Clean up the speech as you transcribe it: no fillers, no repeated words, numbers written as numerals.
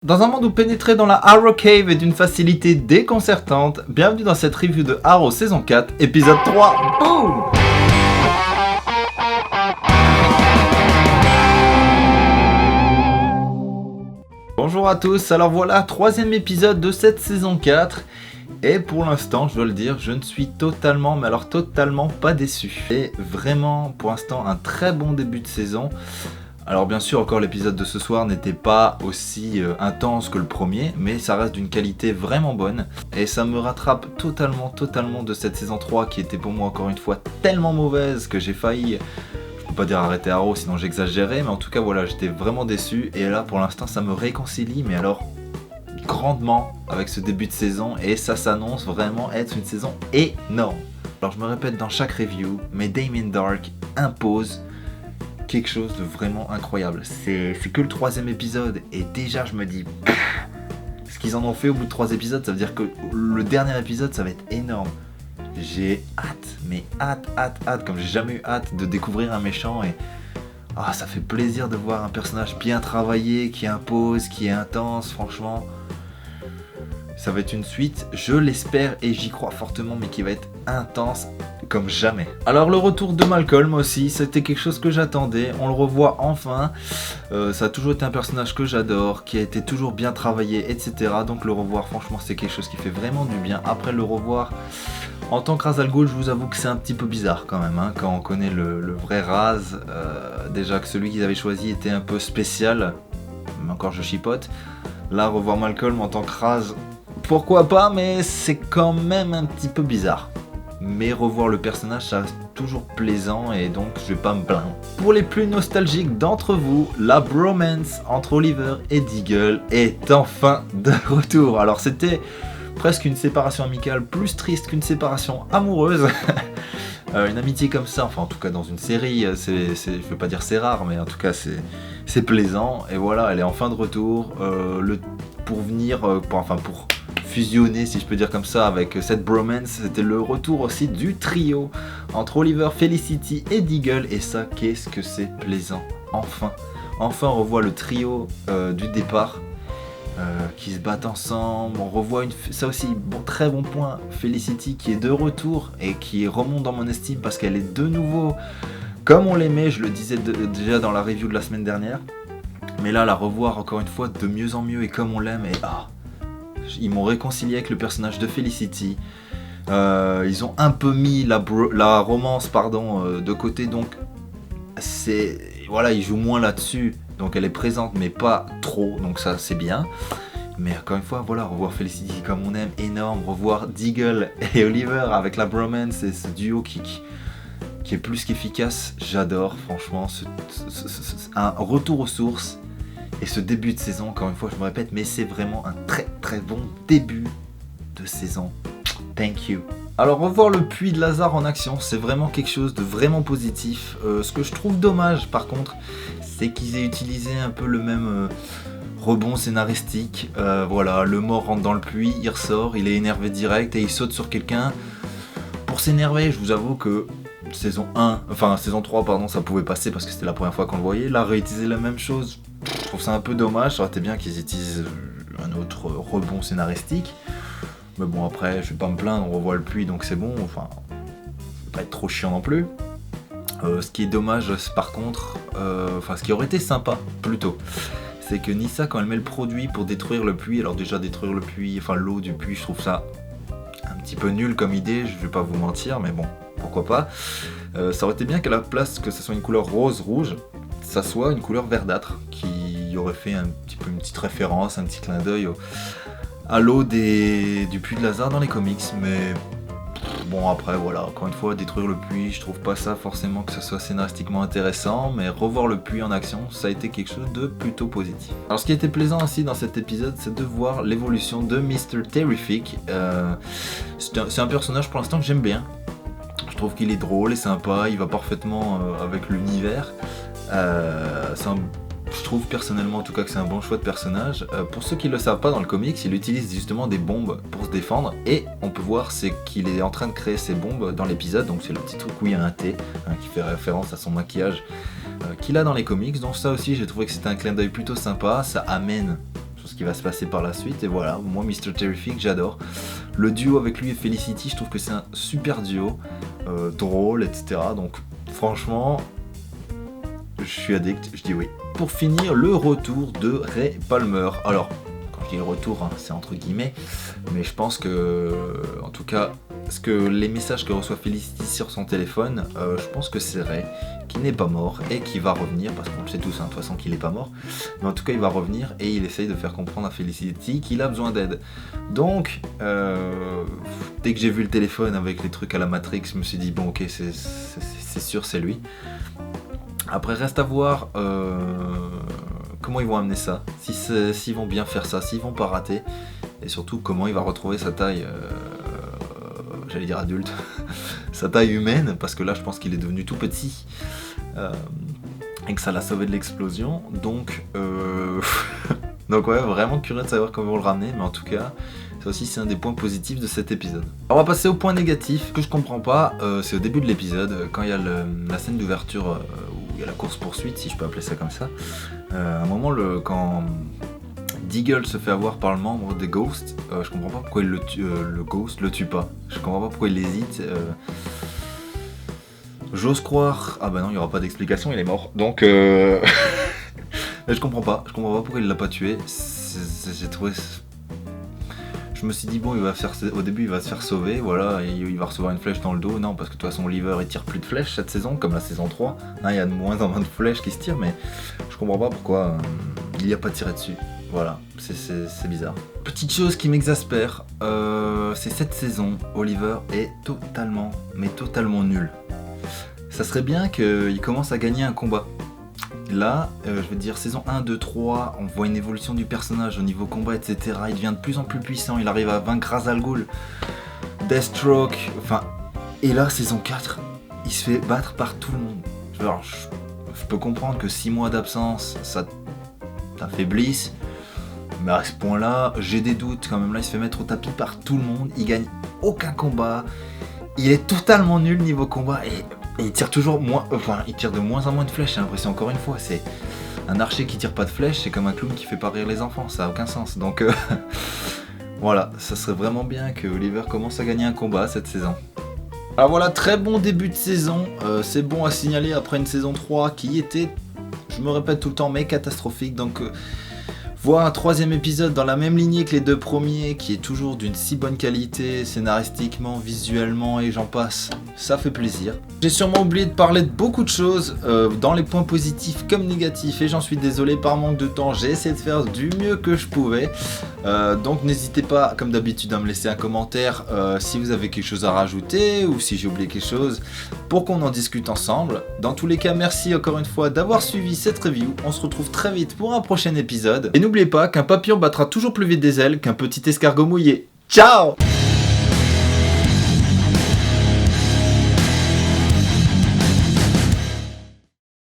Dans un monde où pénétrer dans la Arrow Cave est d'une facilité déconcertante, bienvenue dans cette review de Arrow saison 4, épisode 3, boum! Bonjour à tous, alors voilà, troisième épisode de cette saison 4, et pour l'instant, je dois le dire, je ne suis totalement, mais alors totalement pas déçu. C'est vraiment, pour l'instant, un très bon début de saison. Alors bien sûr, encore l'épisode de ce soir n'était pas aussi intense que le premier, mais ça reste d'une qualité vraiment bonne. Et ça me rattrape totalement de cette saison 3 qui était pour moi encore une fois tellement mauvaise que j'ai failli, je peux pas dire arrêter Arrow sinon j'exagérais, mais en tout cas voilà, j'étais vraiment déçu. Et là pour l'instant ça me réconcilie, mais alors grandement avec ce début de saison, et ça s'annonce vraiment être une saison énorme. Alors je me répète dans chaque review, mais Damien Darhk impose quelque chose de vraiment incroyable. C'est que le troisième épisode et déjà je me dis ce qu'ils en ont fait au bout de 3 épisodes, ça veut dire que le dernier épisode ça va être énorme. J'ai hâte, mais hâte, comme j'ai jamais eu hâte de découvrir un méchant. Et ça fait plaisir de voir un personnage bien travaillé, qui impose, qui est intense. Franchement, ça va être une suite, je l'espère et j'y crois fortement, mais qui va être intense comme jamais. Alors le retour de Malcolm aussi, c'était quelque chose que j'attendais, on le revoit enfin. Ça a toujours été un personnage que j'adore, qui a été toujours bien travaillé, etc. Donc le revoir, franchement, c'est quelque chose qui fait vraiment du bien. Après le revoir en tant que Ra's al Ghul, je vous avoue que c'est un petit peu bizarre quand même, hein, quand on connaît le vrai Ra's. Déjà que celui qu'ils avaient choisi était un peu spécial, mais encore je chipote. Là, revoir Malcolm en tant que Ra's, pourquoi pas, mais c'est quand même un petit peu bizarre. Mais revoir le personnage, ça reste toujours plaisant et donc je vais pas me plaindre. Pour les plus nostalgiques d'entre vous, la bromance entre Oliver et Deagle est enfin de retour. Alors c'était presque une séparation amicale plus triste qu'une séparation amoureuse. Une amitié comme ça, enfin en tout cas dans une série, je veux pas dire c'est rare, mais en tout cas c'est plaisant. Et voilà, elle est enfin de retour. Pour fusionner, si je peux dire comme ça, avec cette bromance, c'était le retour aussi du trio entre Oliver, Felicity et Deagle. Et ça, qu'est-ce que c'est plaisant. Enfin on revoit le trio du départ qui se battent ensemble. On revoit ça aussi, très bon point, Felicity qui est de retour et qui remonte dans mon estime parce qu'elle est de nouveau comme on l'aimait. Je le disais déjà dans la review de la semaine dernière, mais là la revoir encore une fois de mieux en mieux et comme on l'aime. Et ils m'ont réconcilié avec le personnage de Felicity. Ils ont un peu mis la romance de côté, donc ils jouent moins là-dessus. Donc elle est présente mais pas trop, donc ça c'est bien. Mais encore une fois, voilà, revoir Felicity comme on aime, énorme. Revoir Deagle et Oliver avec la bromance et ce duo qui est plus qu'efficace, j'adore franchement. Un retour aux sources. Et ce début de saison, encore une fois, je me répète, mais c'est vraiment un très bon début de saison. Thank you. Alors revoir le puits de Lazare en action, c'est vraiment quelque chose de vraiment positif. Ce que je trouve dommage par contre, c'est qu'ils aient utilisé un peu le même rebond scénaristique. Le mort rentre dans le puits, il ressort, il est énervé direct et il saute sur quelqu'un. Pour s'énerver, je vous avoue que saison 3, pardon, ça pouvait passer parce que c'était la première fois qu'on le voyait. Là, réutiliser la même chose, je trouve ça un peu dommage. Ça aurait été bien qu'ils utilisent un autre rebond scénaristique. Mais bon, après, je vais pas me plaindre, on revoit le puits donc c'est bon. Enfin, pas être trop chiant non plus. Ce qui est dommage, par contre, ce qui aurait été sympa plutôt, c'est que Nyssa, quand elle met le produit pour détruire le puits, alors déjà détruire le puits, l'eau du puits, je trouve ça un petit peu nul comme idée, je vais pas vous mentir, mais bon, pourquoi pas. Ça aurait été bien qu'à la place que ce soit une couleur rose-rouge, ça soit une couleur verdâtre, qui aurait fait un petit peu une petite référence, un petit clin d'œil à l'eau du puits de Lazare dans les comics, mais bon, après voilà, encore une fois, détruire le puits, je trouve pas ça forcément que ce soit scénaristiquement intéressant, mais revoir le puits en action, ça a été quelque chose de plutôt positif. Alors ce qui était plaisant aussi dans cet épisode, c'est de voir l'évolution de Mr. Terrific. C'est un personnage pour l'instant que j'aime bien. Je trouve qu'il est drôle et sympa, il va parfaitement avec l'univers. Je trouve personnellement en tout cas que c'est un bon choix de personnage. Pour ceux qui ne le savent pas, dans le comics, il utilise justement des bombes pour se défendre et on peut voir qu'il est en train de créer ces bombes dans l'épisode. Donc c'est le petit truc où il y a un T qui fait référence à son maquillage qu'il a dans les comics. Donc ça aussi j'ai trouvé que c'était un clin d'œil plutôt sympa. Ça amène ce qui va se passer par la suite. Et voilà, moi Mr. Terrific, j'adore. Le duo avec lui et Felicity, je trouve que c'est un super duo, drôle, etc. Donc franchement, je suis addict, je dis oui. Pour finir, le retour de Ray Palmer. Alors, quand je dis le retour, hein, c'est entre guillemets, mais je pense que, en tout cas, les messages que reçoit Felicity sur son téléphone, je pense que c'est Ray qui n'est pas mort et qui va revenir, parce qu'on le sait tous, hein, de toute façon qu'il n'est pas mort, mais en tout cas il va revenir et il essaye de faire comprendre à Felicity qu'il a besoin d'aide. Donc, dès que j'ai vu le téléphone avec les trucs à la Matrix, je me suis dit bon ok, c'est sûr, c'est lui. Après, reste à voir comment ils vont amener ça, s'ils vont bien faire ça, s'ils vont pas rater, et surtout comment il va retrouver sa taille, j'allais dire adulte, sa taille humaine, parce que là je pense qu'il est devenu tout petit, et que ça l'a sauvé de l'explosion, donc ouais, vraiment curieux de savoir comment ils vont le ramener, mais en tout cas, ça aussi c'est un des points positifs de cet épisode. Alors, on va passer au point négatif, que je comprends pas, c'est au début de l'épisode, quand il y a la scène d'ouverture, où il y a la course-poursuite, si je peux appeler ça comme ça, à un moment, quand Deagle se fait avoir par le membre des Ghosts, je comprends pas pourquoi le Ghost le tue pas, je comprends pas pourquoi il hésite, j'ose croire, ah bah non, il y aura pas d'explication, il est mort, donc mais je comprends pas pourquoi il l'a pas tué, j'ai trouvé... Je me suis dit bon, au début il va se faire sauver, voilà, et il va recevoir une flèche dans le dos. Non, parce que de toute façon Oliver il tire plus de flèches cette saison, comme la saison 3. Il y a de moins en moins de flèches qui se tirent, mais je comprends pas pourquoi il n'y a pas tiré dessus. Voilà, c'est bizarre. Petite chose qui m'exaspère, c'est cette saison, Oliver est totalement nul. Ça serait bien qu'il commence à gagner un combat. Là, je veux dire, saison 1, 2, 3, on voit une évolution du personnage au niveau combat, etc. Il devient de plus en plus puissant, il arrive à vaincre Ra's al Ghul, Deathstroke, enfin... Et là, saison 4, il se fait battre par tout le monde. Alors, je peux comprendre que 6 mois d'absence, ça t'affaiblisse, mais à ce point-là, j'ai des doutes quand même. Là, il se fait mettre au tapis par tout le monde, il gagne aucun combat, il est totalement nul niveau combat, et il tire toujours moins, il tire de moins en moins de flèches, j'ai l'impression, encore une fois, c'est un archer qui tire pas de flèches, c'est comme un clown qui fait pas rire les enfants, ça a aucun sens, donc voilà, ça serait vraiment bien que Oliver commence à gagner un combat cette saison. Alors voilà, très bon début de saison, c'est bon à signaler après une saison 3 qui était, je me répète tout le temps, mais catastrophique, donc... Voir un troisième épisode dans la même lignée que les deux premiers, qui est toujours d'une si bonne qualité, scénaristiquement, visuellement et j'en passe, ça fait plaisir. J'ai sûrement oublié de parler de beaucoup de choses, dans les points positifs comme négatifs, et j'en suis désolé par manque de temps, j'ai essayé de faire du mieux que je pouvais. Donc n'hésitez pas, comme d'habitude, à me laisser un commentaire si vous avez quelque chose à rajouter, ou si j'ai oublié quelque chose, pour qu'on en discute ensemble. Dans tous les cas, merci encore une fois d'avoir suivi cette review, on se retrouve très vite pour un prochain épisode, et n'oubliez pas qu'un papillon battra toujours plus vite des ailes qu'un petit escargot mouillé. Ciao!